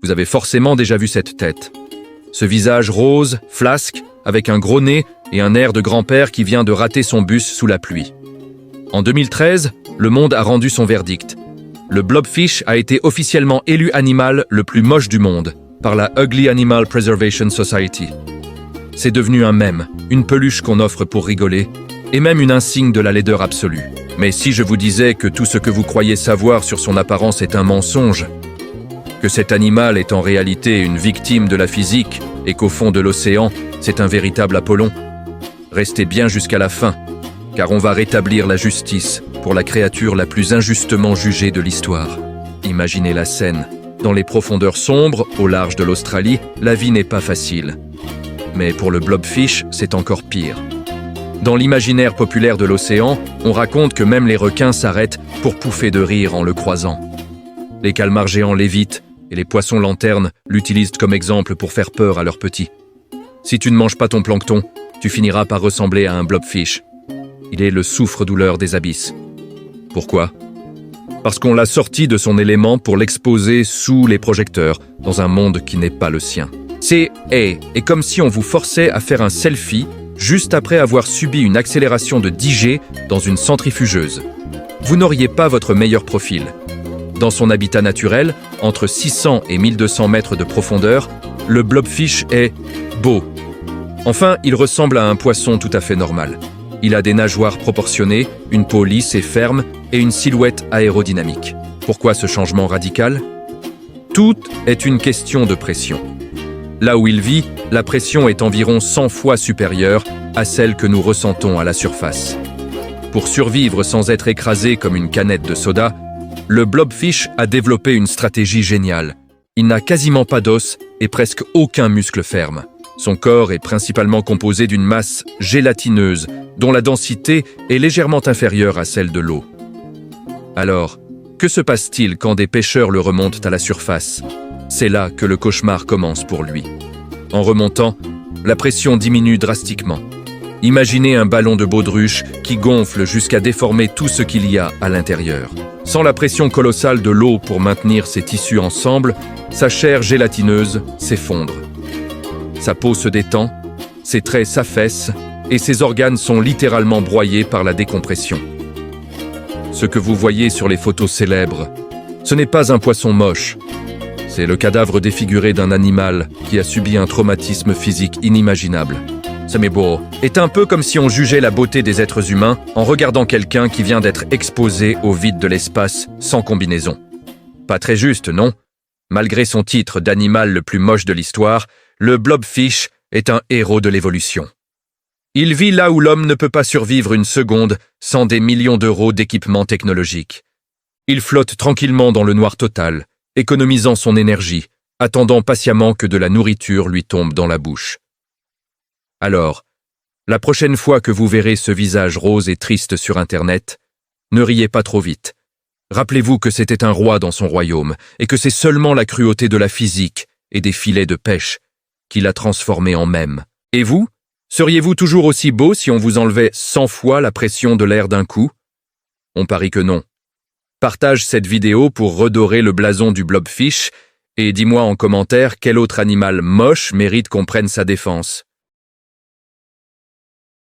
Vous avez forcément déjà vu cette tête. Ce visage rose, flasque, avec un gros nez et un air de grand-père qui vient de rater son bus sous la pluie. En 2013, le monde a rendu son verdict. Le blobfish a été officiellement élu animal le plus moche du monde par la Ugly Animal Preservation Society. C'est devenu un mème, une peluche qu'on offre pour rigoler, et même une insigne de la laideur absolue. Mais si je vous disais que tout ce que vous croyez savoir sur son apparence est un mensonge, que cet animal est en réalité une victime de la physique et qu'au fond de l'océan, c'est un véritable Apollon, restez bien jusqu'à la fin, car on va rétablir la justice pour la créature la plus injustement jugée de l'histoire. Imaginez la scène. Dans les profondeurs sombres, au large de l'Australie, la vie n'est pas facile. Mais pour le blobfish, c'est encore pire. Dans l'imaginaire populaire de l'océan, on raconte que même les requins s'arrêtent pour pouffer de rire en le croisant. Les calmars géants l'évitent et les poissons lanternes l'utilisent comme exemple pour faire peur à leurs petits. Si tu ne manges pas ton plancton, tu finiras par ressembler à un blobfish. Il est le souffre-douleur des abysses. Pourquoi ? Parce qu'on l'a sorti de son élément pour l'exposer sous les projecteurs, dans un monde qui n'est pas le sien. C'est comme si on vous forçait à faire un selfie juste après avoir subi une accélération de 10 G dans une centrifugeuse. Vous n'auriez pas votre meilleur profil. Dans son habitat naturel, entre 600 et 1200 mètres de profondeur, le blobfish est beau. Enfin, il ressemble à un poisson tout à fait normal. Il a des nageoires proportionnées, une peau lisse et ferme et une silhouette aérodynamique. Pourquoi ce changement radical ? Tout est une question de pression. Là où il vit, la pression est environ 100 fois supérieure à celle que nous ressentons à la surface. Pour survivre sans être écrasé comme une canette de soda, le blobfish a développé une stratégie géniale. Il n'a quasiment pas d'os et presque aucun muscle ferme. Son corps est principalement composé d'une masse gélatineuse, dont la densité est légèrement inférieure à celle de l'eau. Alors, que se passe-t-il quand des pêcheurs le remontent à la surface ? C'est là que le cauchemar commence pour lui. En remontant, la pression diminue drastiquement. Imaginez un ballon de baudruche qui gonfle jusqu'à déformer tout ce qu'il y a à l'intérieur. Sans la pression colossale de l'eau pour maintenir ses tissus ensemble, sa chair gélatineuse s'effondre. Sa peau se détend, ses traits s'affaissent et ses organes sont littéralement broyés par la décompression. Ce que vous voyez sur les photos célèbres, ce n'est pas un poisson moche. C'est le cadavre défiguré d'un animal qui a subi un traumatisme physique inimaginable. Ce mébo est un peu comme si on jugeait la beauté des êtres humains en regardant quelqu'un qui vient d'être exposé au vide de l'espace sans combinaison. Pas très juste, non ? Malgré son titre d'animal le plus moche de l'histoire, le blobfish est un héros de l'évolution. Il vit là où l'homme ne peut pas survivre une seconde sans des millions d'euros d'équipements technologiques. Il flotte tranquillement dans le noir total, économisant son énergie, attendant patiemment que de la nourriture lui tombe dans la bouche. Alors, la prochaine fois que vous verrez ce visage rose et triste sur Internet, ne riez pas trop vite. Rappelez-vous que c'était un roi dans son royaume et que c'est seulement la cruauté de la physique et des filets de pêche qui l'a transformé en mème. Et vous ? Seriez-vous toujours aussi beau si on vous enlevait 100 fois la pression de l'air d'un coup ? On parie que non. Partage cette vidéo pour redorer le blason du blobfish et dis-moi en commentaire quel autre animal moche mérite qu'on prenne sa défense.